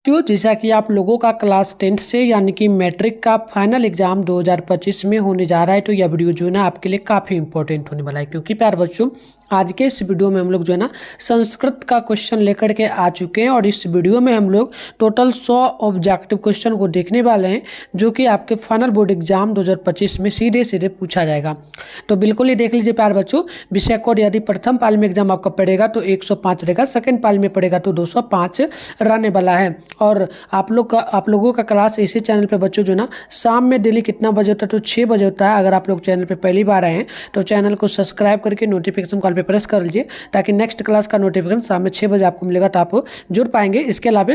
जैसा कि आप लोगों का क्लास 10 से यानी कि मैट्रिक का फाइनल एग्जाम 2025 में होने जा रहा है, तो यह वीडियो जो है ना आपके लिए काफ़ी इंपॉर्टेंट होने वाला है। क्योंकि प्यारे बच्चों, आज के इस वीडियो में हम लोग जो है ना संस्कृत का क्वेश्चन लेकर के आ चुके हैं, और इस वीडियो में हम लोग टोटल 100 ऑब्जेक्टिव क्वेश्चन को देखने वाले हैं, जो कि आपके फाइनल बोर्ड एग्जाम 2025 में सीधे सीधे पूछा जाएगा। तो बिल्कुल ही देख लीजिए प्यारे बच्चों, विषय कोड यदि प्रथम पाली में एग्जाम आपका पड़ेगा तो 105 रहेगा, सेकेंड पाली में पड़ेगा तो 205 रहने वाला है। और आप लोगों का क्लास इसी चैनल पे बच्चों जो ना शाम में डेली कितना बजे होता है, तो 6 बजे होता है। अगर आप लोग चैनल पे पहली बार आए हैं तो चैनल को सब्सक्राइब करके नोटिफिकेशन कॉल पे प्रेस कर लीजिए, ताकि नेक्स्ट क्लास का नोटिफिकेशन शाम में 6 बजे आपको मिलेगा, तो आप जुड़ पाएंगे। इसके अलावा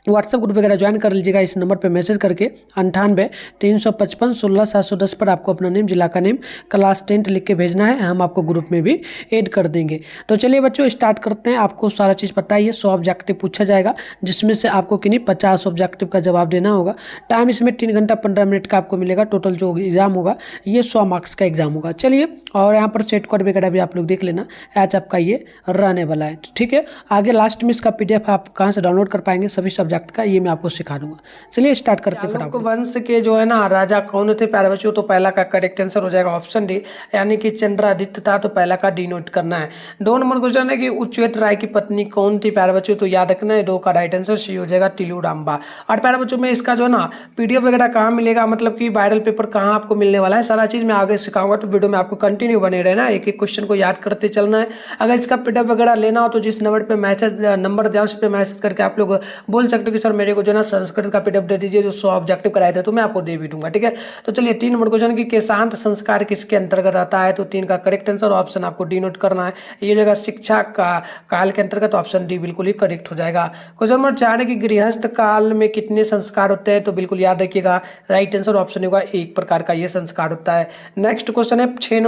व्हाट्सएप ग्रुप वगैरह ज्वाइन कर लीजिएगा इस नंबर पे मैसेज करके 98-355-16-710 पर आपको अपना नेम, जिला का नेम, क्लास 10 लिख के भेजना है। हम आपको ग्रुप में भी ऐड कर देंगे। तो चलिए बच्चों स्टार्ट करते हैं। आपको सारा चीज़ पता ही है, 100 ऑब्जेक्टिव पूछा जाएगा, जिसमें से आपको किन्हीं 50 ऑब्जेक्टिव का जवाब देना होगा। टाइम इसमें 3 घंटा 15 मिनट का आपको मिलेगा। टोटल जो एग्जाम होगा ये 100 मार्क्स का एग्जाम होगा। चलिए, और यहाँ पर सेट कोड वगैरह भी आप लोग देख लेना, आज आपका ये रहने वाला है। ठीक है, आगे लास्ट में इसका PDF आप कहाँ से डाउनलोड कर पाएंगे सभी सब्जेक्ट का, ये मैं आपको सिखा दूंगा। चलिए स्टार्ट करते हैं। फटाफट वंश के जो है ना राजा कौन थे प्यारे बच्चों, तो पहला का करेक्ट आंसर हो जाएगा ऑप्शन डी, यानी कि चंद्रादित्य था। तो पहला का डी नोट करना है। 2 नंबर क्वेश्चन है कि उच्चैठ राय की पत्नी कौन थी प्यारे बच्चों, तो याद रखना है 2 का राइट आंसर सी हो जाएगा, तिलुडाम्बा। और प्यारे बच्चों में इसका जो है ना PDF वगैरह कहाँ मिलेगा, मतलब कि वायरल पेपर कहाँ आपको मिलने वाला है, सारा चीज मैं आगे सिखाऊंगा। तो वीडियो में आपको कंटिन्यू बने रहना, एक एक क्वेश्चन को याद करते चलना है। अगर इसका PDF वगैरह लेना हो तो जिस नंबर पे मैसेज नंबर दिया उस पर मैसेज करके आप लोग बोल सकते हो कि सर मेरे को जो ना संस्कृत का PDF दे दीजिए, जो 100 ऑब्जेक्टिव कराए थे, तो मैं आपको दे भी दूंगा। ठीक है, तो चलिए 3 नंबर क्वेश्चन की केशांत संस्कार किसके अंतर्गत आता है, तो 3 का करेक्ट आंसर ऑप्शन आपको डी नोट करना है, ये जगह शिक्षा का काल के अंतर्गत ऑप्शन डी बिल्कुल ही करेक्ट हो जाएगा। क्वेश्चन नंबर 4 है कि गृहस्थ काल में कितने संस्कार होते हैं, तो बिल्कुल याद रखिएगा राइट आंसर ऑप्शन होगा 1 प्रकार का ये संस्कार होता है। नेक्स्ट क्वेश्चन है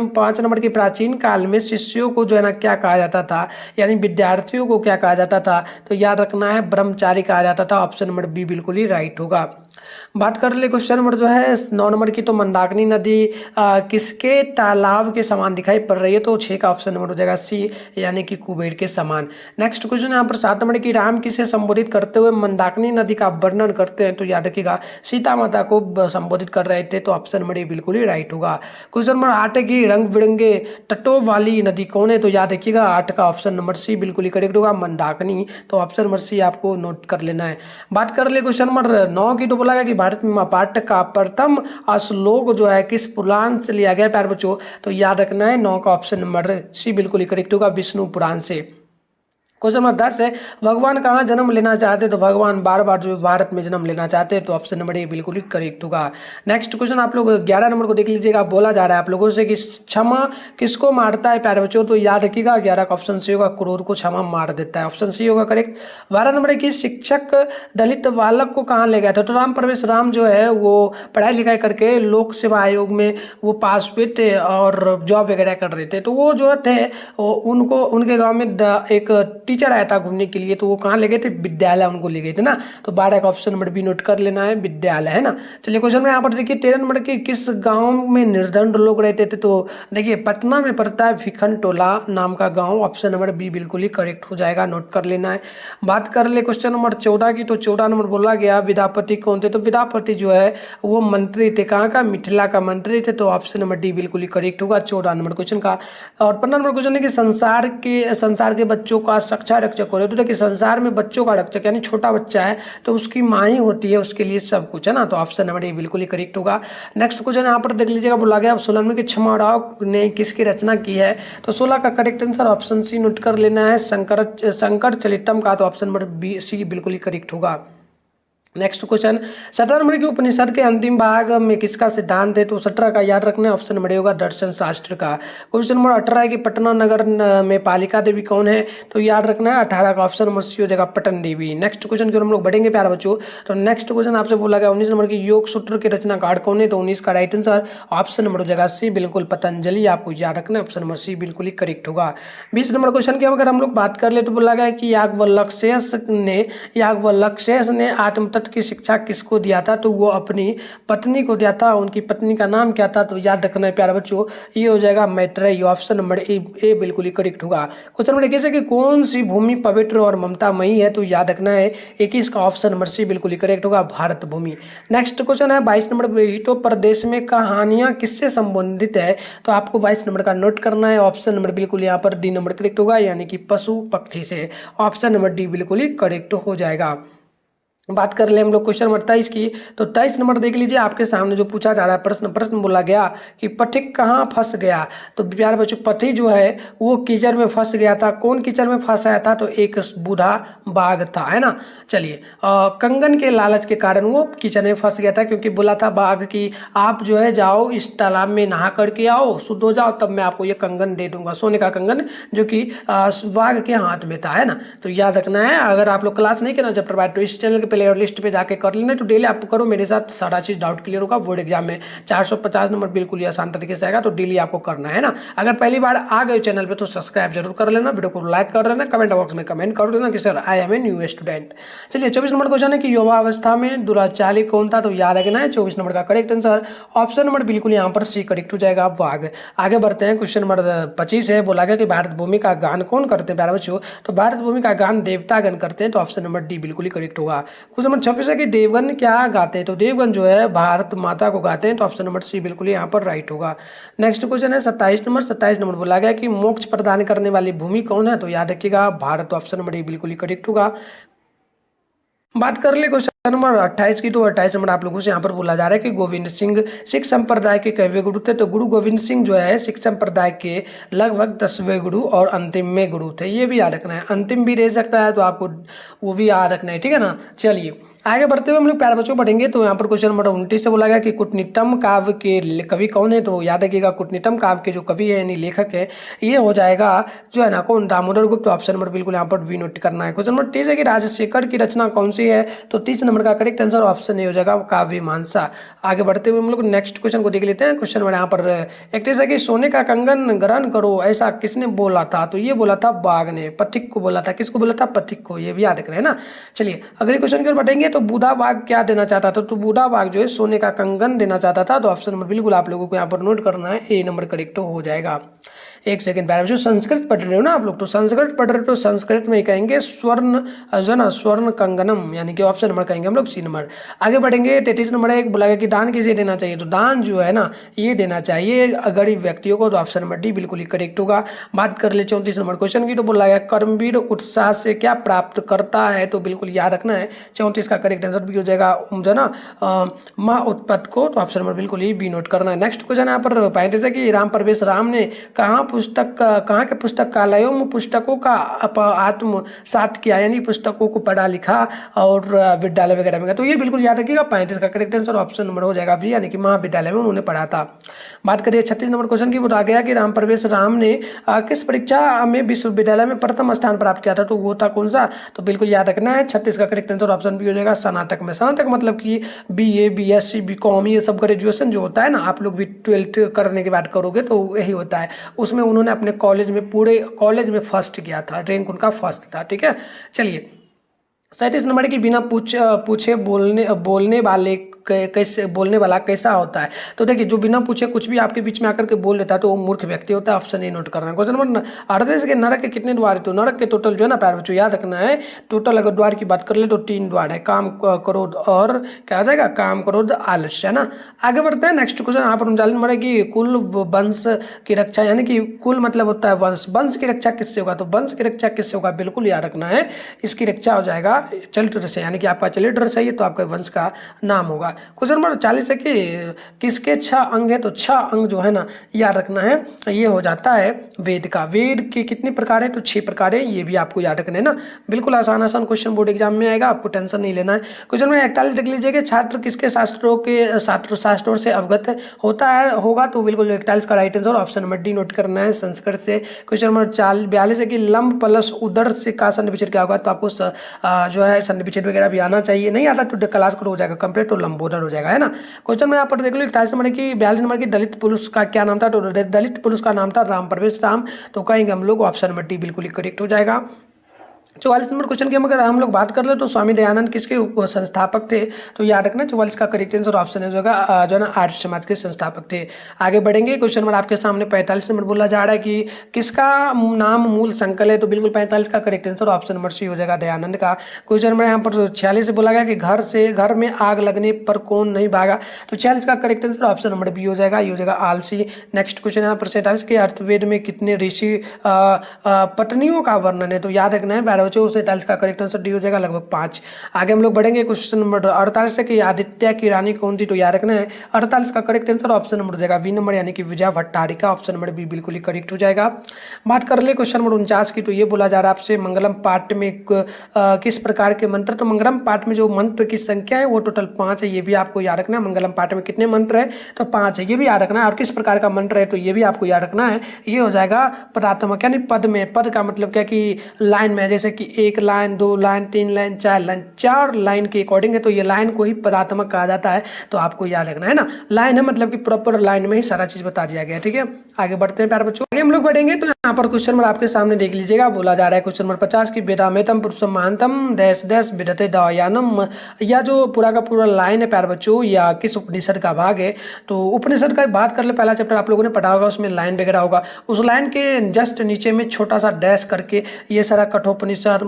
5 नंबर की प्राचीन काल में शिष्यों को जो है ना क्या कहा जाता था, यानी विद्यार्थियों को क्या कहा जाता था, तो याद रखना है ब्रह्मचारी कहा जाता था। ऑप्शन नंबर बी बिल्कुल ही राइट होगा। बात कर ले क्वेश्चन नंबर जो है 9 नंबर की, तो मंदाकिनी नदी किसके तालाब के समान दिखाई पड़ रही है, तो 6 का ऑप्शन नंबर हो जाएगा सी, यानी कि कुबेर के समान। नेक्स्ट क्वेश्चन यहाँ पर 7 नंबर की, राम किसे संबोधित करते हुए मंदाकिनी नदी का वर्णन करते हैं, तो याद रखिएगा सीता माता को संबोधित कर रहे थे। तो ऑप्शन नंबर बिल्कुल ही राइट होगा। क्वेश्चन नंबर 8 की, रंग बिरंगे तटों वाली नदी कौन है, तो याद रखिएगा 8 का ऑप्शन नंबर सी बिल्कुल ही करेक्ट होगा, मंदाकिनी। तो ऑप्शन नंबर सी आपको नोट कर लेना है। बात कर ले क्वेश्चन नंबर 9 की, तो बोला गया कि भारत में महापाठ का प्रथम श्लोक जो है किस पुराण से लिया गया प्यारे बच्चों, तो याद रखना है 9 का ऑप्शन नंबर सी बिल्कुल ही करेक्ट होगा, विष्णु पुराण से। क्वेश्चन नंबर 10 है, भगवान कहाँ जन्म लेना चाहते हैं, तो भगवान बार बार जो भारत में जन्म लेना चाहते हैं। तो ऑप्शन नंबर ए बिल्कुल ही करेक्ट होगा। नेक्स्ट क्वेश्चन आप लोग 11 नंबर को देख लीजिएगा। बोला जा रहा है आप लोगों से कि क्षमा किसको मारता है प्यारे बच्चों, तो याद रखिएगा 11 का ऑप्शन सी होगा, क्रूर को क्षमा मार देता है। ऑप्शन सी होगा करेक्ट। 12 नंबर की, शिक्षक दलित बालक को कहाँ ले गया था, तो राम प्रवेश राम जो है वो पढ़ाई लिखाई करके लोक सेवा आयोग में वो पास हुए थे और जॉब वगैरह कर रहे थे। तो वो जो थे उनको उनके गाँव में एक टीचर आया था घूमने के लिए, तो वो कहाँ ले गए थे, विद्यालय उनको ले गए थे ना। तो 12 का ऑप्शन नंबर बी नोट कर लेना है, विद्यालय, है ना। चलिए क्वेश्चन में यहाँ पर देखिए 13 नंबर की, किस गांव में निर्धन लोग रहते थे, तो देखिए पटना में पड़ता है भिखन टोला नाम का गांव। ऑप्शन नंबर बी बिल्कुल ही करेक्ट हो जाएगा, नोट कर लेना है। बात कर ले क्वेश्चन नंबर 14 की, तो 14 नंबर बोला गया विद्यापति कौन थे, तो विद्यापति जो है वो मंत्री थे, कहाँ का, मिथिला का मंत्री थे। तो ऑप्शन नंबर डी बिल्कुल ही करेक्ट होगा 14 नंबर क्वेश्चन का। और 15 नंबर क्वेश्चन है कि संसार के बच्चों का शिक्षा रक्षक हो रहे, तो देखिए संसार में बच्चों का रक्षक यानी छोटा बच्चा है तो उसकी माँ ही होती है उसके लिए सब कुछ, है ना। तो ऑप्शन नंबर ए बिल्कुल ही करेक्ट होगा। नेक्स्ट क्वेश्चन यहाँ पर देख लीजिएगा, बोला गया 16 में कि क्षमाराव ने किसकी रचना की है, तो 16 का correct answer option C note कर लेना है, शंकर चरितम का। तो ऑप्शन नंबर बी सी बिल्कुल ही करेक्ट होगा। नेक्स्ट क्वेश्चन 17 नंबर की, उपनिषद के अंतिम भाग में किसका सिद्धांत है, तो 17 का याद रखना है, ऑप्शन नंबर होगा दर्शन शास्त्र का। क्वेश्चन नंबर 18 है कि पटना नगर में पालिका देवी कौन है, तो याद रखना है 18 का ऑप्शन नंबर सी हो जाएगा पटन देवी। नेक्स्ट क्वेश्चन की हम लोग बढ़ेंगे प्यारे बच्चों। तो नेक्स्ट क्वेश्चन आपसे बोला गया 19 नंबर की, योग सूत्र के रचनाकार कौन है, तो 19 का राइट आंसर ऑप्शन नंबर हो जाएगा सी बिल्कुल पतंजलि, आपको याद रखना है, ऑप्शन नंबर सी बिल्कुल ही करेक्ट होगा। 20 नंबर क्वेश्चन की अगर हम लोग बात कर ले, तो बोला गया कि याज्ञवल्क्य ने आत्म तत्व की शिक्षा किसको दिया था, तो वो अपनी पत्नी को दिया था। उनकी पत्नी का नाम क्या था, तो याद रखना है प्यारे बच्चों, ये हो जाएगा मैत्रेयी। ऑप्शन नंबर ए बिल्कुल ही करेक्ट होगा। क्वेश्चन नंबर 21 है कि कौन सी भूमि पवित्र और ममतामयी है, तो याद रखना है 21 का ऑप्शन नंबर सी बिल्कुल ही करेक्ट होगा, भारत भूमि। नेक्स्ट क्वेश्चन है 22 नंबर, तो प्रदेश में कहानियां किससे संबंधित है, तो आपको 22 नंबर का नोट करना है। ऑप्शन नंबर बिल्कुल यहाँ पर डी नंबर करेक्ट होगा, यानी कि पशु पक्षी से। ऑप्शन नंबर डी बिल्कुल ही करेक्ट हो जाएगा। बात कर ले हम लोग क्वेश्चन नंबर 23 की, तो 23 नंबर देख लीजिए, आपके सामने जो पूछा जा रहा है प्रश्न बोला गया कि पथिक कहाँ फंस गया, तो प्यारे बच्चों पथी जो है वो कीचड़ में फंस गया था। कौन कीचड़ में फंसाया था, तो एक बूढ़ा बाघ था, है ना। चलिए, कंगन के लालच के कारण वो कीचड़ में फंस गया था, क्योंकि बोला था बाघ कि आप जो है जाओ इस तालाब में नहा करके आओ, शुद्ध हो जाओ, तब मैं आपको ये कंगन दे दूंगा, सोने का कंगन, जो कि बाघ के हाथ में था, है ना। तो याद रखना है, अगर आप लोग क्लास नहीं करना चैप्टर बाय, तो इस चैनल के प्लेयर लिस्ट पे जाके कर लेना, तो डेली आप करो मेरे साथ, सारा चीज डाउट क्लियर होगा। बोर्ड एग्जाम में 450 नंबर बिल्कुल ही आसान तरीके से आएगा, तो डेली आपको करना है ना। अगर पहली बार आ गए चैनल पे तो सब्सक्राइब जरूर कर लेना, वीडियो को लाइक कर लेना, कमेंट बॉक्स में कमेंट कर देना कि sir I am a new student. चलिए 24 नंबर क्वेश्चन है कि युवावस्था में दुराचारी कौन था, तो याद रखना है 24 नंबर का करेक्ट आंसर ऑप्शन नंबर बिल्कुल यहाँ पर सी करेक्ट हो जाएगा, बाघ। आगे बढ़ते हैं, क्वेश्चन नंबर 25 है, बोला गया कि भारत भूमि का गान कौन करते हैं प्यारे बच्चों, तो भारत भूमि का गान देवतागण करते हैं, तो ऑप्शन नंबर डी बिल्कुल ही करेक्ट होगा। क्वेश्चन नंबर 26 है कि देवगण क्या गाते हैं, तो देवगण जो है भारत माता को गाते हैं, तो ऑप्शन नंबर सी बिल्कुल यहाँ पर राइट होगा। नेक्स्ट क्वेश्चन है 27 नंबर बोला गया कि मोक्ष प्रदान करने वाली भूमि कौन है, तो याद रखिएगा भारत, ऑप्शन नंबर ए बिल्कुल ही करेक्ट होगा। बात कर ले क्वेश्चन नंबर 28 की, तो 28 नंबर आप लोगों से यहाँ पर बोला जा रहा है कि गोविंद सिंह सिख संप्रदाय के कईवें गुरु थे, तो गुरु गोविंद सिंह जो है सिख संप्रदाय के लगभग 10वें गुरु और अंतिमवें गुरु थे, ये भी याद रखना है। अंतिम भी रह सकता है, तो आपको वो भी याद रखना है, ठीक है ना। चलिए आगे बढ़ते हुए हम लोग प्यारे बच्चों पढ़ेंगे, तो यहाँ पर क्वेश्चन नंबर 29 से बोला गया कि कुटनीतम काव्य के कवि कौन है, तो याद रखिएगा कुटनीतम काव्य के जो कवि है यानी लेखक है, ये हो जाएगा जो है ना कौन, दामोदर गुप्त। ऑप्शन नंबर बिल्कुल यहाँ पर भी नोट करना है। क्वेश्चन नंबर 30 है कि राजशेखर की रचना कौन सी है, तो 30 नंबर का करेक्ट आंसर ऑप्शन ए हो जाएगा, काव्य मीमांसा। आगे बढ़ते हुए हम लोग नेक्स्ट क्वेश्चन को देख लेते हैं। क्वेश्चन नंबर यहाँ पर 31 है कि सोने का कंगन ग्रहण करो ऐसा किसने बोला था, तो ये बोला था बाघ ने, पथिक को बोला था। किसको बोला था, पथिक को, ये भी याद रख रहे हैं ना। चलिए अगले क्वेश्चन की ओर बढ़ेंगे, तो बूढ़ा बाघ क्या देना चाहता था, तो बूढ़ा बाघ जो है सोने का कंगन देना चाहता था, तो ऑप्शन नंबर बिल्कुल आप लोगों को यहाँ पर नोट करना है, ए नंबर करेक्ट हो जाएगा। एक सेकंड प्यारे बच्चों, संस्कृत पढ़ रहे हो ना आप लोग, तो संस्कृत पढ़ रहे हो तो संस्कृत में कहेंगे स्वर्ण जो ना स्वर्ण कंगनम, यानी कि ऑप्शन नंबर कहेंगे हम लोग सी नंबर। आगे बढ़ेंगे 33 नंबर एक बोला गया कि दान किसे देना चाहिए, तो दान जो है ना ये देना चाहिए गरीब व्यक्तियों को, तो ऑप्शन नंबर डी बिल्कुल ही करेक्ट होगा। बात कर ले 34 नंबर क्वेश्चन की, तो बोला गया कर्मवीर उत्साह से क्या प्राप्त करता है, तो बिल्कुल याद रखना है 34 का करेक्ट आंसर भी हो जाएगा जो ना माँ उत्पत्त को, तो ऑप्शन नंबर बिल्कुल ही बी नोट करना है। नेक्स्ट क्वेश्चन यहाँ पर 35 है कि राम प्रवेश राम ने कहाँ के पुस्तकालयों में पुस्तकों का आत्मसात किया, यानी पुस्तकों को पढ़ा लिखा और विद्यालय वगैरह में, तो ये बिल्कुल याद रखिएगा 35 का करेक्ट आंसर ऑप्शन नंबर हो जाएगा बी, यानी कि महाविद्यालय में उन्होंने पढ़ा था। बात करिए 36 नंबर क्वेश्चन की, बता गया कि राम प्रवेश राम ने किस परीक्षा में विश्वविद्यालय में प्रथम स्थान प्राप्त किया था, तो वो था कौन सा, तो बिल्कुल याद रखना है 36 का करेक्ट आंसर ऑप्शन बी हो जाएगा, स्नातक में। स्नातक मतलब कि BA BSc BCom ये सब ग्रेजुएशन जो होता है ना, आप लोग भी 12th करने के बाद करोगे तो यही होता है, उसमें उन्होंने अपने कॉलेज में पूरे कॉलेज में फर्स्ट किया था, रैंक उनका फर्स्ट था, ठीक है। चलिए 37 नंबर की बिना पूछे बोलने वाले कैसे बोलने वाला कैसा होता है, तो देखिए जो बिना पूछे कुछ भी आपके बीच में आकर के बोल देता है तो वो मूर्ख व्यक्ति होता है, ऑप्शन ए नोट करना है। क्वेश्चन नंबर 38 के नरक के कितने द्वार है, तो नरक के टोटल जो है ना प्यारे बच्चों याद रखना है, टोटल अगर द्वार की बात कर ले तो 3 द्वार है, काम क्रोध और क्या आ जाएगा, काम क्रोध आलस्य, है ना। आगे बढ़ते हैं नेक्स्ट क्वेश्चन, यहाँ पर हम जानने पड़े कि कुल वंश की रक्षा, यानी कि कुल मतलब होता है वंश, वंश की रक्षा किससे होगा, तो वंश की रक्षा किससे होगा, बिल्कुल याद रखना है, इसकी रक्षा हो जाएगा चरित्र से, यानी कि आपका चरित्र सही है तो आपका वंश का नाम होगा। क्वेश्चन नंबर 40 है कि किसके 6 अंग है, तो 6 अंग जो है ना याद रखना है, ये हो जाता है वेद का। वेद के कितने प्रकार है, तो 6 प्रकार है, ये भी आपको याद रखना है ना। बिल्कुल आसान आसान क्वेश्चन बोर्ड एग्जाम में आएगा, आपको टेंशन नहीं लेना है। क्वेश्चन नंबर 41 देख लीजिएगा, छात्र किसके शास्त्रों से अवगत होता है होगा, तो बिल्कुल 41 का right answer option number D naught करना है, संस्कृत से। क्वेश्चन नंबर 42 है कि लंब प्लस उदर से का सन्धि विच्छेद क्या होगा, तो आपको जो है सन्धि विच्छेद वगैरह भी आना चाहिए, नहीं आता तो क्लास को हो जाएगा कंप्लीट, तो लंबोदर हो जाएगा, है ना। क्वेश्चन में यहाँ पर देख लो 41 नंबर की 42 नंबर की दलित पुरुष का क्या नाम था, तो दलित पुरुष का नाम था राम प्रवेश राम, तो कहेंगे हम लोग ऑप्शन नंबर डी बिल्कुल ही करेक्ट हो जाएगा। 44 नंबर क्वेश्चन की अगर हम लोग बात कर ले तो स्वामी दयानंद किसके संस्थापक थे? तो याद रखना 44 का करेक्ट आंसर ऑप्शन है जो है ना आर्य समाज के संस्थापक थे। आगे बढ़ेंगे, क्वेश्चन नंबर आपके सामने 45 नंबर बोला जा रहा है कि किसका नाम मूल संकल है? तो बिल्कुल 45 का correct answer option number C हो जाएगा, दयानंद का। क्वेश्चन नंबर यहाँ पर 46 से बोला गया कि घर में आग लगने पर कौन नहीं भागा? तो 46 का correct answer option number B हो जाएगा, ये हो जाएगा आलसी। नेक्स्ट क्वेश्चन यहाँ पर 47 के अर्थवेद में कितने ऋषि पत्नियों का वर्णन है? तो याद रखना है 47 का करेक्ट आंसर डी हो जाएगा, लगभग 5। आगे हम लोग बढ़ेंगे, क्वेश्चन नंबर 48 की आदित्य की रानी कौन थी? तो याद रखना है 48 का करेक्ट आंसर ऑप्शन नंबर हो जाएगा बी नंबर, यानी कि Vijaya Bhattarika, option number B बिल्कुल ही करेक्ट हो जाएगा। बात कर ले क्वेश्चन नंबर 49 की, तो ये बोला जा रहा है आपसे मंगलम पाठ में किस प्रकार के मंत्र? तो मंगलम पाठ में जो मंत्र की संख्या है वो टोटल 5 है, ये भी आपको याद रखना है। मंगलम पाठ में कितने मंत्र है? तो 5 है, ये भी याद रखना है। और किस प्रकार का मंत्र है? तो ये भी आपको याद रखना है, ये हो जाएगा पदात्मक, यानी पद में। पद का मतलब क्या कि लाइन में, जैसे कि 1 line, 2 line, 3 line, 4 line, 4 line के अकॉर्डिंग है, तो ये लाइन को ही पदात्मक कहा जाता है। तो आपको याद रखना है ना, लाइन है मतलब कि प्रॉपर लाइन में ही सारा चीज बता दिया गया है। ठीक है, आगे बढ़ते हैं प्यारे बच्चों। आगे हम लोग बढ़ेंगे तो यहाँ पर क्वेश्चन नंबर आपके सामने देख लीजिएगा, बोला जा रहा है क्वेश्चन नंबर 50 की वेदामेतम पुरुषम महानतम डैश डैश विदते दयानम। या जो पूरा का पूरा लाइन है प्यारे बच्चों, या किस उपनिषद का भाग है? तो उपनिषद का बात कर ले, पहला चैप्टर आप लोगों ने पढ़ा होगा, उसमें लाइन वगैरह होगा, उस लाइन के जस्ट नीचे में छोटा सा डैश करके ये सारा कठोपनिषद,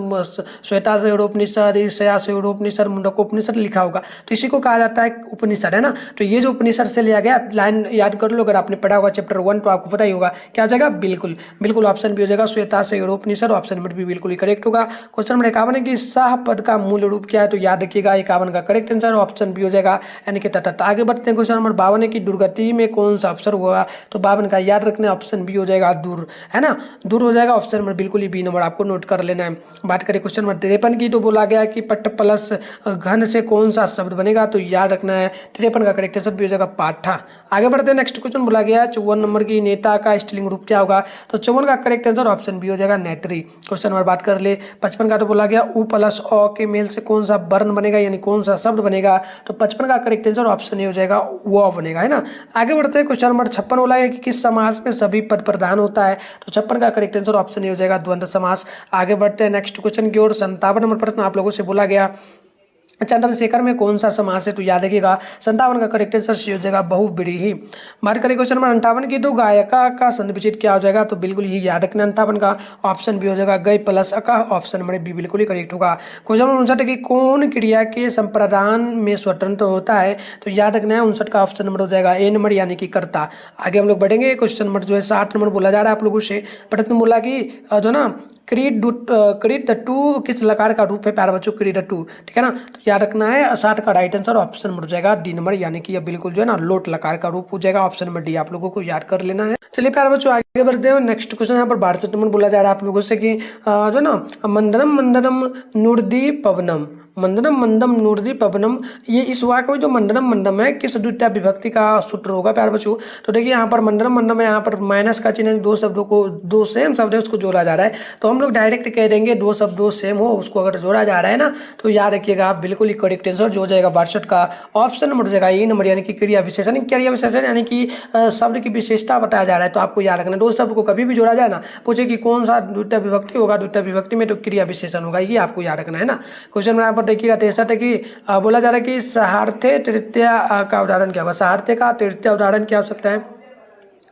श्वेता से उपनिषद, ईशया से उपनिषद, मुंडकोपनिषद लिखा होगा, तो इसी को कहा जाता है उपनिषद, है ना। तो ये जो उपनिषद से लिया गया, लाइन याद कर लो, अगर आपने पढ़ा होगा चैप्टर 1 तो आपको पता ही होगा क्या हो जाएगा, बिल्कुल बिल्कुल ऑप्शन बी हो जाएगा, श्वेता से उपनिषद, ऑप्शन नंबर बी बिल्कुल ही करेक्ट होगा। क्वेश्चन नंबर 51 है कि सह पद का मूल रूप क्या है? तो याद रखिएगा 51 का करेक्ट आंसर ऑप्शन बी हो जाएगा, यानी कि तटस्थ। आगे बढ़ते हैं, क्वेश्चन नंबर 52 है कि दुर्गति में कौन सा अक्षर होगा? तो 52 का याद रखना ऑप्शन बी हो जाएगा, दूर, है ना, दूर हो जाएगा, ऑप्शन नंबर बिल्कुल ही बी नंबर आपको नोट कर लेना है। बात करें क्वेश्चन नंबर 53 की, तो बोला गया कि पट प्लस घन से कौन सा शब्द बनेगा? तो याद रखना है 53 का करेक्ट आंसर भी हो जाएगा, पाठा। आगे बढ़ते हैं, नेक्स्ट क्वेश्चन बोला गया 54 नंबर की नेता का स्त्रीलिंग रूप क्या होगा? तो 54 का करेक्ट आंसर ऑप्शन बी हो जाएगा, नेत्री। क्वेश्चन नंबर बात कर ले 55 का, तो बोला गया उ प्लस अ के मेल से कौन सा वर्ण बनेगा, यानी कौन सा शब्द बनेगा? तो 55 का करेक्ट आंसर ऑप्शन ए हो जाएगा, वो बनेगा, है ना। आगे बढ़ते हैं, क्वेश्चन नंबर 56 बोला गया कि किस समास में सभी पद प्रधान होता है? तो 56 का करेक्ट आंसर ऑप्शन ए हो जाएगा, द्वंद्व समास। आगे बढ़ते हैं नेक्स्ट क्वेश्चन की ओर। 57 नंबर प्रश्न आप लोगों से बोला गया चंद्रशेखर में कौन सा समास है? तो याद रखिएगा 57 का करेक्ट आंसर सी हो जाएगा, बहुव्रीहि। बात करें क्वेश्चन नंबर 58 की, तो गायिका का संधि विच्छेद क्या हो जाएगा? तो बिल्कुल ही याद रखना 58 का ऑप्शन बी हो जाएगा, गई प्लस अका, ऑप्शन नंबर बी बिल्कुल ही करेक्ट होगा। क्वेश्चन नंबर 59 की कौन क्रिया के संप्रदान में स्वतंत्र होता है? तो याद रखना है 59 का ऑप्शन नंबर हो जाएगा ए नंबर, यानी कि कर्ता। आगे हम लोग बढ़ेंगे, क्वेश्चन नंबर जो है 60 नंबर बोला जा रहा है आप लोगों से। प्रश्न बोला कि जो ना क्रीडटू किस लकार का रूप है प्यारे बच्चों? क्रीडटू, ठीक है ना। तो याद रखना है 60 का राइट आंसर ऑप्शन नंबर हो जाएगा डी नंबर, यानी कि ये बिल्कुल जो है ना लोट लकार का रूप हो जाएगा, ऑप्शन नंबर डी आप लोगों को याद कर लेना है। चलिए प्यारे बच्चों आगे बढ़ते हैं, नेक्स्ट क्वेश्चन यहाँ पर 62 नंबर बोला जा रहा है आप लोगों से कि जो ना मंदनम मंदनम नुर्दी पवनम, मंदनम मंदम नूर्दी पवनम, ये इस वाक्य में जो मंदनम मंदम है किस द्वितीय विभक्ति का सूत्र होगा प्यारे बच्चों? तो देखिए यहाँ पर मंदनम मंदम है, यहाँ पर माइनस का चिन्ह, दो शब्दों को, दो सेम शब्द है उसको जोड़ा जा रहा है, तो हम लोग डायरेक्ट कह देंगे दो शब्दों सेम हो उसको अगर जोड़ा जा रहा है ना, तो याद रखिएगा आप बिल्कुल ही करेक्ट आंसर जो हो जाएगा 62 का ऑप्शन नंबर हो जाएगा ए नंबर, यानी कि क्रिया विशेषण। क्रिया विशेषण यानी कि शब्द की विशेषता बताया जा रहा है, तो आपको याद रखना दो शब्द को कभी भी जोड़ा जाए ना, पूछे कि कौन सा द्वितीय विभक्ति होगा, द्वितीय विभक्ति में तो क्रिया विशेषण होगा, ये आपको याद रखना है ना। क्वेश्चन में यहाँ पर देखिएगा 63 कि बोला जा रहा है कि सहार्थे तृतीय का उदाहरण क्या होगा? सहार्थे का तृतीय उदाहरण क्या हो सकता है?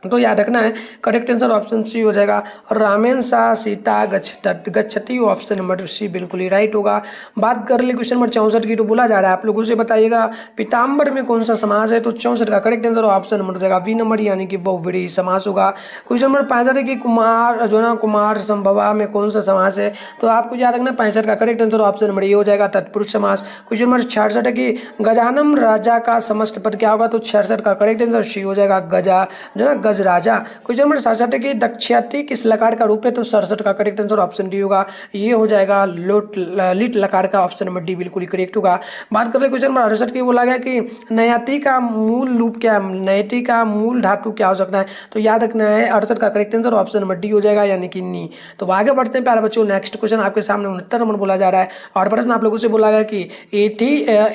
तो याद रखना है करेक्ट आंसर ऑप्शन सी हो जाएगा, और रामेन सा सीता गच्छति, ऑप्शन नंबर सी बिल्कुल ही राइट होगा। बात कर ले क्वेश्चन नंबर 64 की, तो बोला जा रहा है आप लोगों से बताइएगा पीताम्बर में कौन सा समास है? तो 64 का करेक्ट आंसर ऑप्शन नंबर हो जाएगा बी नंबर, यानी कि बहुव्रीहि समास होगा। क्वेश्चन नंबर 65 है कि कुमार जो ना कुमार संभवा में कौन सा समास है? तो आपको याद रखना 65 का correct answer option number A हो जाएगा, तत्पुरुष समास। क्वेश्चन नंबर 66 है कि गजानम राजा का समस्त पद क्या होगा? तो 66 का करेक्ट आंसर सी हो जाएगा, गजा जो ना गज राजा। क्वेश्चन नंबर 67 है कि दक्षिणाती किस लकार का रूप है? तो 67 का करेक्ट आंसर ऑप्शन डी होगा, ये हो जाएगा लिट लकार का, ऑप्शन नंबर डी बिल्कुल ही करेक्ट होगा। बात कर ले क्वेश्चन नंबर 68 की, बोला गया कि नयाति का मूल रूप क्या है? नयति का मूल धातु क्या हो सकता है? तो याद रखना है 68 का correct answer option number D हो जाएगा, यानी कि नी। तो आगे बढ़ते हैं प्यारे बच्चों, नेक्स्ट क्वेश्चन आपके सामने 69 नंबर बोला जा रहा है, और प्रश्न आप लोगों से बोला गया कि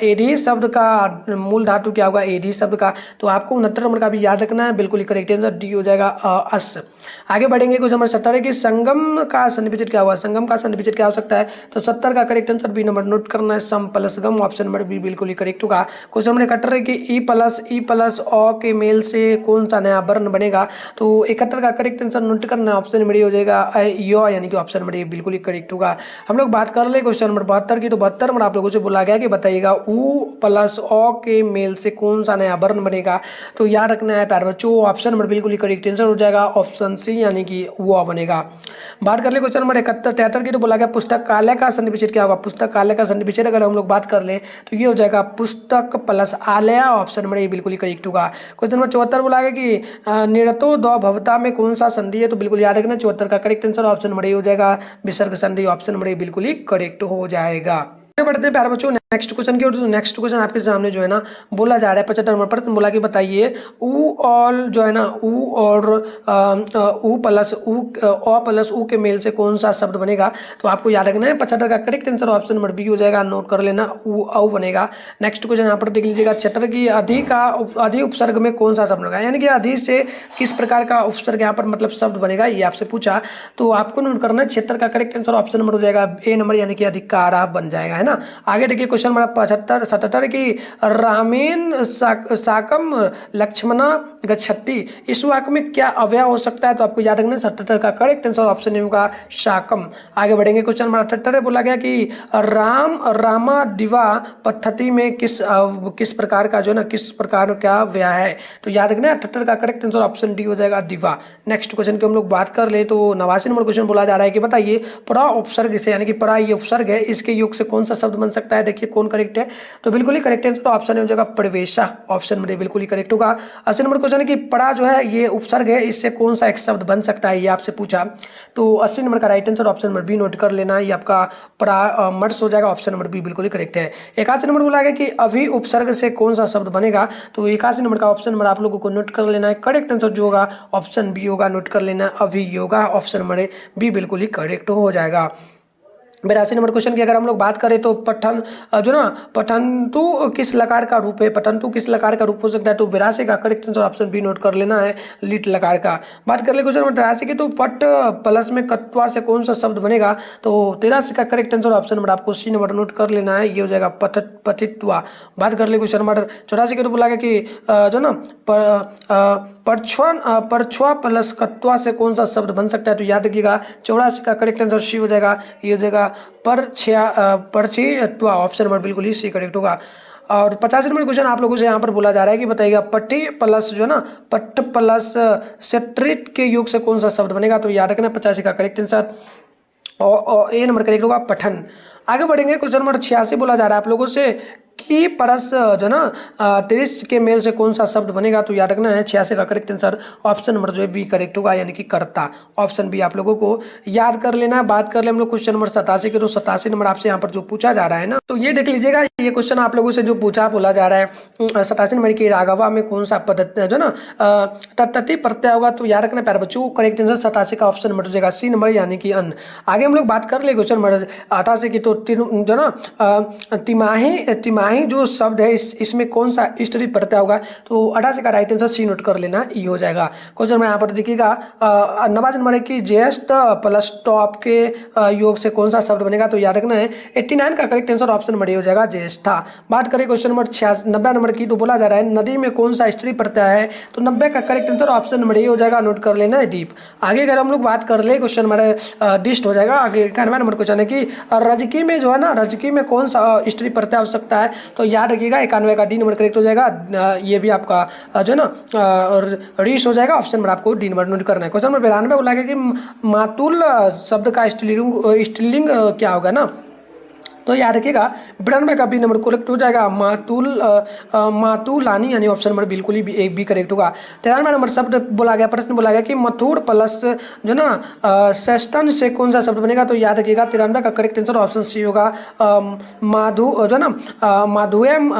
एधी शब्द का मूल धातु क्या होगा? एधी शब्द का, तो आपको 69 नंबर का भी याद रखना है, बिल्कुल ही करेक्ट आंसर आंसर डी हो जाएगा अस। आगे बढ़ेंगे। क्वेश्चन नंबर 17 कि संगम का सन्धि विच्छेद क्या हुआ। संगम का सन्धि विच्छेद क्या हो सकता है, तो 70 का correct answer B number note करना है, सम प्लस गम, ऑप्शन नंबर बी बिल्कुल ही करेक्ट होगा। क्वेश्चन नंबर 71 कि ई प्लस ओ के मेल से कौन सा नया वर्ण बनेगा, तो 71 का करेक्ट आंसर नोट करना है, ऑप्शन नंबर हो जाएगा यो, यानी कि ऑप्शन नंबर बिल्कुल ही करेक्ट होगा। हम लोग बात कर ले क्वेश्चन नंबर 72 की, तो 72 नंबर आप लोगों से बोला गया कि बताइएगा ऊ प्लस ओ के मेल से कौन सा नया वर्ण बनेगा, तो याद रखना है प्यारे बच्चों, ऑप्शन नंबर बिल्कुल ही करेक्ट आंसर हो जाएगा ऑप्शन सी, यानी कि वो बनेगा। बात कर ले क्वेश्चन नंबर 73 की, तो बोला गया पुस्तकालय का सन्धि विच्छेद क्या होगा। पुस्तकालय का सन्धि विच्छेद अगर हम लोग बात कर ले तो ये हो जाएगा पुस्तक प्लस आलय, ऑप्शन नंबर ए बिल्कुल ही करेक्ट होगा। क्वेश्चन नंबर 74 बोला गया कि निरतो दो भवता में कौन सा संधि है, तो बिल्कुल याद रखना 74 का correct answer option number A हो जाएगा विसर्ग संधि, ऑप्शन नंबर ए बिल्कुल ही करेक्ट हो जाएगा। आगे बढ़ते हैं प्यारे बच्चों नेक्स्ट क्वेश्चन की ओर। नेक्स्ट क्वेश्चन आपके सामने जो है ना बोला जा रहा है 75 नंबर पर, बोला कि बताइए ऊ ऑल जो है ना ऊ और ऊ प्लस ऊ के मेल से कौन सा शब्द बनेगा, तो आपको याद रखना है 75 का correct answer option number B हो जाएगा, नोट कर लेना ऊ औ बनेगा। नेक्स्ट क्वेश्चन यहाँ पर देख लीजिएगा 76 की अधि उपसर्ग में कौन सा शब्द बनेगा, यानी कि अधि से किस प्रकार का उपसर्ग यहाँ पर मतलब शब्द बनेगा, ये आपसे पूछा, तो आपको नोट करना है 76 का करेक्ट आंसर ऑप्शन नंबर हो जाएगा ए नंबर, यानी कि अधिकारा बन जाएगा, है ना। आगे देखिए क्वेश्चन नंबर 77 की रामेन साकम लक्ष्मणा गच्छति, इस वाक्य में क्या अव्यय हो सकता है, तो आपको याद रखना है 77 का करेक्ट आंसर ऑप्शन होगा शाकम। आगे बढ़ेंगे क्वेश्चन नंबर 78 बोला गया कि रामा दिवा पद्धति में किस प्रकार का जो है ना किस प्रकार का व्यय है, तो याद रखना है 78 का करेक्ट आंसर ऑप्शन डी हो जाएगा दिवा। नेक्स्ट क्वेश्चन की हम लोग बात कर ले तो 89 नंबर क्वेश्चन बोला जा रहा है कि बताइए परा उपसर्ग से, यानी कि परा ये उपसर्ग है, इसके योग से कौन सा शब्द बन सकता है, देखिए कौन करेक्ट है, तो बिल्कुल ही करेक्ट आंसर ऑप्शन हो जाएगा प्रवेशा, ऑप्शन नंबर बिल्कुल ही करेक्ट होगा। 80 नंबर क्वेश्चन है कि पड़ा जो है ये उपसर्ग है, इससे कौन सा एक शब्द बन सकता है, ये आपसे पूछा, तो 80 नंबर का right answer option number B note कर लेना, ये आपका पड़ा मर्स हो जाएगा, ऑप्शन नंबर बी बिल्कुल ही करेक्ट है। 81 नंबर बोला गया कि अभी उपसर्ग से कौन सा शब्द बनेगा, तो 81 नंबर का ऑप्शन नंबर आप लोगों को नोट कर लेना है, करेक्ट आंसर जो होगा ऑप्शन बी होगा, नोट कर लेना अभी होगा, ऑप्शन नंबर बी बिल्कुल ही करेक्ट हो जाएगा। 82 नंबर क्वेश्चन की अगर हम लोग बात करें तो पठन जो ना पठंतु किस लकार का रूप है, पठंतु किस लकार का रूप हो सकता है, तो 82 का correct answer option B note कर लेना है लिट लकार का। बात कर ले क्वेश्चन नंबर 83 की, तो पट प्लस में कत्वा से कौन सा शब्द बनेगा, तो 83 का करेक्ट आंसर ऑप्शन नंबर आपको सी नंबर नोट कर लेना है, ये हो जाएगा पठित्वा। बात कर ले क्वेश्चन नंबर 84 की, तो बोला गया कि जो ना परछुआ प्लस कत्वा से कौन सा शब्द बन सकता है, तो याद रखिएगा 84 का करेक्ट आंसर सी हो जाएगा, ये हो जाएगा परछित्वा, ऑप्शन नंबर बिल्कुल ही सी करेक्ट होगा। और 85 नंबर क्वेश्चन आप लोगों से यहाँ पर बोला जा रहा है कि बताइएगा पट्टी प्लस जो ना पट्ट प्लस सेट्रिट के योग से कौन सा शब्द बनेगा, तो याद रखना 85 का करेक्ट आंसर और ए नंबर करेक्ट होगा पठन। आगे बढ़ेंगे क्वेश्चन नंबर 86 बोला जा रहा है आप लोगों से कि परस जो ना 30 के मेल से कौन सा शब्द बनेगा, तो याद रखना है 86 का करेक्ट आंसर ऑप्शन नंबर जो है बी करेक्ट होगा, यानी कि कर्ता, ऑप्शन बी आप लोगों को याद कर लेना है। बात कर ले हम लोग क्वेश्चन नंबर 87 के, तो 87 नंबर आपसे यहाँ पर जो पूछा जा रहा है ना, तो ये देख लीजिएगा ये क्वेश्चन आप लोगों से जो पूछा बोला जा रहा है 87 नंबर की राघवा में कौन सा पद्धति जो ना तत्ति प्रत्यय होगा, तो याद रखना प्यारे बच्चों करेक्ट आंसर 87 का ऑप्शन नंबर हो जाएगा सी नंबर, यानी कि अन्न। आगे हम लोग बात कर ले क्वेश्चन नंबर 88 की, तो जो ना तिमाही जो शब्द है इसमें कौन सा स्त्री प्रत्यय होगा, तो 88 का राइट आंसर सी नोट कर लेना, ई हो जाएगा। क्वेश्चन में यहाँ पर देखिएगा 89 नंबर की ज्येष्ठ प्लस टॉप के योग से कौन सा शब्द बनेगा, तो याद रखना है 89 का correct answer option number A हो जाएगा ज्येष्ठा। बात करें क्वेश्चन नंबर 90 नंबर की, तो बोला जा रहा है नदी में कौन सा स्त्री प्रत्यय है, तो 90 का correct answer option number A हो जाएगा, नोट कर लेना है दीप। आगे अगर हम लोग बात कर ले क्वेश्चन नंबर डिस्ट हो जाएगा। आगे 91 नंबर क्वेश्चन है कि रजकी में जो है ना रजकी में कौन सा स्त्री प्रत्यय हो सकता है, तो याद रखिएगा 91 का डी नंबर करेक्ट हो जाएगा, ये भी आपका जो है ना रीस हो जाएगा, ऑप्शन नंबर आपको डी नंबर नोट करना है। क्वेश्चन नंबर 92 बोला गया कि मातुल शब्द का स्त्रीलिंग क्या होगा ना, तो याद रखिएगा 92 का बी नंबर करेक्ट हो जाएगा, मातुलानी, यानी ऑप्शन नंबर बिल्कुल ही एक भी करेक्ट होगा। 93 नंबर शब्द बोला गया प्रश्न बोला गया कि मथुर प्लस जो ना सेस्तन से कौन सा शब्द बनेगा, तो याद रखिएगा 93 का करेक्ट आंसर ऑप्शन सी होगा माधु जो ना माधुयमम,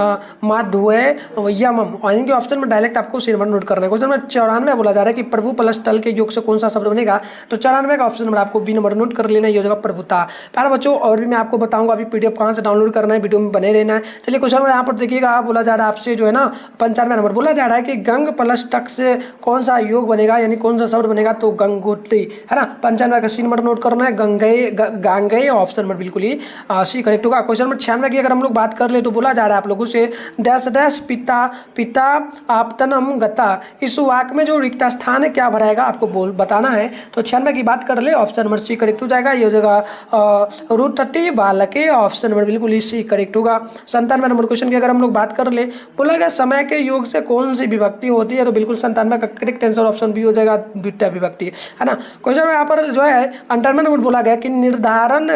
यानी कि ऑप्शन में डायरेक्ट आपको सी नंबर नोट करना है। क्वेश्चन नंबर 94 बोला जा रहा है कि प्रभु प्लस तल के योग से कौन सा शब्द बनेगा, तो 94 का ऑप्शन नंबर आपको बी नंबर नोट कर लेना, ये हो जाएगा प्रभुता। प्यारे बच्चों और भी मैं आपको बताऊंगा अभी PDF कहाँ से डाउनलोड करना है, वीडियो में बने रहना है। चलिए क्वेश्चन नंबर यहाँ पर देखिएगा, बोला जा रहा है आपसे जो है ना 95 नंबर, बोला जा रहा है कि गंग प्लस टक से कौन सा योग बनेगा, यानी कौन सा शब्द बनेगा, तो गंगोत्री है ना। 95 का सी नंबर नोट करना है, गंगे गांगे, ऑप्शन नंबर बिल्कुल ही सी करेक्ट होगा। क्वेश्चन नंबर 96 की अगर हम लोग बात कर ले तो बोला जा रहा है आप लोगों से डैश डैश पिता पिता आपतनम गता, इस वाक्य में जो रिक्त स्थान है क्या भराएगा आपको बताना है। तो 96 की बात कर ले, ऑप्शन नंबर सी करेक्ट हो जाएगा। ये हो जाएगा रुटटी बालके, ऑप्शन नंबर बिल्कुल ही सी करेक्ट होगा। 97 नंबर क्वेश्चन की अगर हम लोग बात कर ले, बोला गया समय के योग से कौन सी विभक्ति होती है, तो बिल्कुल 97 का करेक्ट आंसर ऑप्शन बी हो जाएगा, द्वितीय विभक्ति है ना। क्वेश्चन में यहाँ पर जो है 98 नंबर बोला गया कि निर्धारण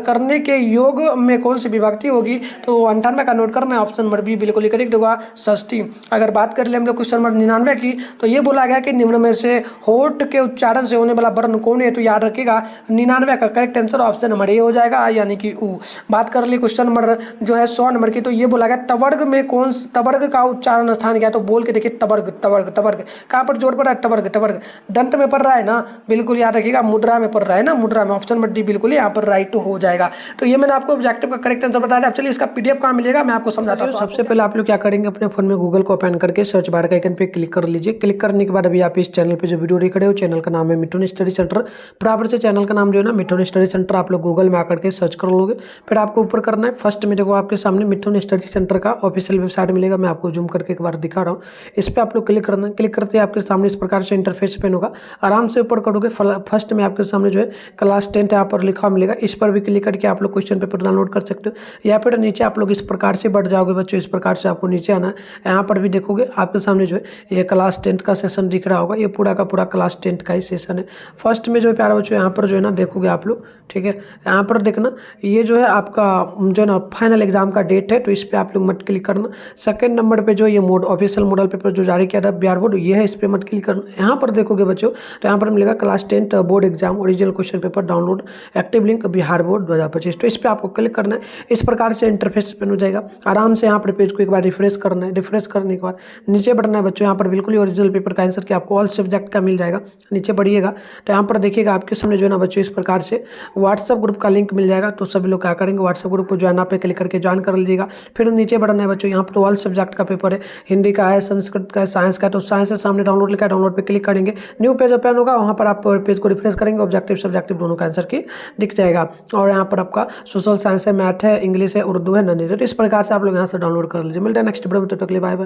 करने के योग में कौन सी विभक्ति होगी, तो 98 का नोट करना है, ऑप्शन नंबर बी बिल्कुल ही करेक्ट होगा, षष्ठी। अगर बात कर ले हम लोग क्वेश्चन नंबर 99 की, तो ये बोला गया कि निम्न में से होठ के उच्चारण से होने वाला वर्ण कौन है, तो याद रखिएगा 99 का correct answer option number A हो जाएगा, यानी कि ऊ। बात कर ली क्वेश्चन नंबर जो है 100 नंबर की, तो ये बोला गया तवर्ग में कौन, तवर्ग का उच्चारण स्थान क्या है, तो बोल के देखिए तवर्ग तवर्ग तवर्ग, कहाँ पर जोड़ पड़ रहा है, तवर्ग तवर्ग, दंत में पड़ रहा है ना, बिल्कुल याद रखिएगा, मुद्रा में पड़ रहा है ना, मुद्रा में, ऑप्शन नंबर डी बिल्कुल यहाँ पर राइट हो जाएगा। तो ये मैंने आपको ऑब्जेक्टिव का करेक्ट आंसर बताया। अब चलिए इसका PDF कहाँ मिलेगा मैं आपको समझाता हूँ। सबसे पहले आप लोग क्या करेंगे, अपने फोन में गूगल को ओपन करके सर्च बार का आइकन पे क्लिक कर लीजिए। क्लिक करने के बाद अभी आप इस चैनल पे जो वीडियो देख रहे हो, चैनल का नाम है मिठुन स्टडी सेंटर, बराबर से चैनल का नाम जो है ना मिठुन स्टडी सेंटर, आप लोग गूगल में आकर के सर्च कर लोगे। फिर आपको ऊपर करना है, फर्स्ट में देखो आपके सामने मिठुन स्टडी सेंटर का ऑफिशियल वेबसाइट मिलेगा, मैं आपको जूम करके एक बार दिखा रहा हूँ। इस पर आप लोग क्लिक करना है, क्लिक करते ही आपके सामने इस प्रकार से इंटरफेस ओपन होगा। आराम से ऊपर करोगे, फर्स्ट में आपके सामने जो है क्लास 10 यहाँ पर लिखा मिलेगा, इस पर भी क्लिक करके आप लोग क्वेश्चन पेपर डाउनलोड कर सकते हो। या फिर नीचे आप लोग इस प्रकार से बढ़ जाओगे बच्चों, इस प्रकार से आपको नीचे आना है। यहाँ पर भी देखोगे आपके सामने जो है ये क्लास 10 का सेशन दिख रहा होगा, ये पूरा का पूरा क्लास 10 का ही सेशन है। फर्स्ट में जो है प्यारे बच्चों यहाँ पर जो है ना देखोगे आप लोग, ठीक है, यहाँ पर देखना ये जो है आपका जो है ना फाइनल एग्जाम का डेट है, तो इस पर आप लोग मत क्लिक करना। सेकंड नंबर पे जो ये ऑफिशियल मॉडल पेपर जो जारी किया था बिहार बोर्ड, ये है, इस पर मत क्लिक करना। यहाँ पर देखोगे बच्चों तो यहाँ पर मिलेगा class 10 board exam original question paper download active link Bihar board 2025, तो इस पर आपको क्लिक करना है। इस प्रकार से इंटरफेस ओपन हो जाएगा। आराम से यहाँ पर पेज को एक बार रिफ्रेश करना है, रिफ्रेश करने के बाद नीचे बढ़ना है बच्चों, यहाँ पर बिल्कुल ही ओरिजिनल पेपर का आंसर कि आपको ऑल सब्जेक्ट का मिल जाएगा। नीचे बढ़िएगा तो यहाँ पर देखिएगा आपके सामने जो है ना बच्चों इस प्रकार से व्हाट्सएप ग्रुप का लिंक मिल जाएगा। तो सभी लोग क्या करेंगे, व्हाट्सएप ग्रुप को ज्वाइन पे क्लिक करके ज्वाइन कर लीजिएगा। फिर नीचे बढ़ना है बच्चों, यहाँ पर तो ऑल सब्जेक्ट का पेपर है, हिंदी का है, संस्कृत का है, साइंस का है, तो साइंस से सामने डाउनलोड लिखा है, डाउनलोड पे क्लिक करेंगे, न्यू पेज ओपन होगा, वहाँ पर आप पेज को रिफ्रेश करेंगे, ऑब्जेक्टिव सब्जेक्टिव दोनों का आंसर की दिख जाएगा। और यहाँ पर आपका सोशल साइंस है, मैथ है, इंग्लिश है, उर्दू है, ननी है, तो इस प्रकार से आप लोग यहाँ से डाउनलोड कर लीजिए। मिलता है नेक्स्ट वीडियो में, तब तक के लिए बाय बाय।